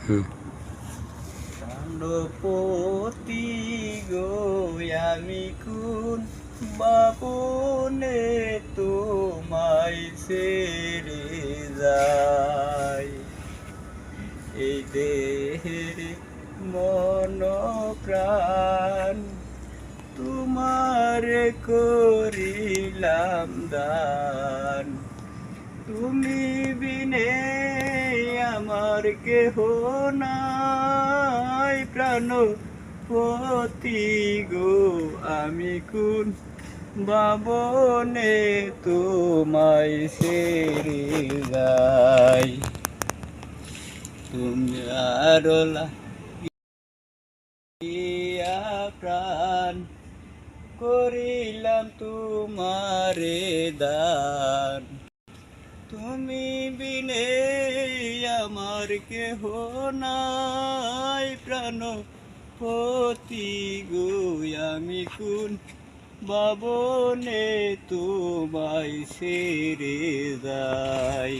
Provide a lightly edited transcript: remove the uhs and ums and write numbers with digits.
হুম। প্রাণপতি গো আমি কোন বাপনে তোমায় ছেড়ে যাই, এই দেহের মন প্রাণ তোমার করিলাম দান। তুমি বিনে আমার কেহ নাই, প্রাণপতি গো আমি কোন বাবনে তোমায় ছেড়ে যাই। তুমি আরো লাগিয়া প্রাণ করিলাম তোমারে দান। তুমি বিনে আমার কেহ নাই, প্রাণপতি গো আমি কোন বাবনে তোমায় ছেড়ে যাই।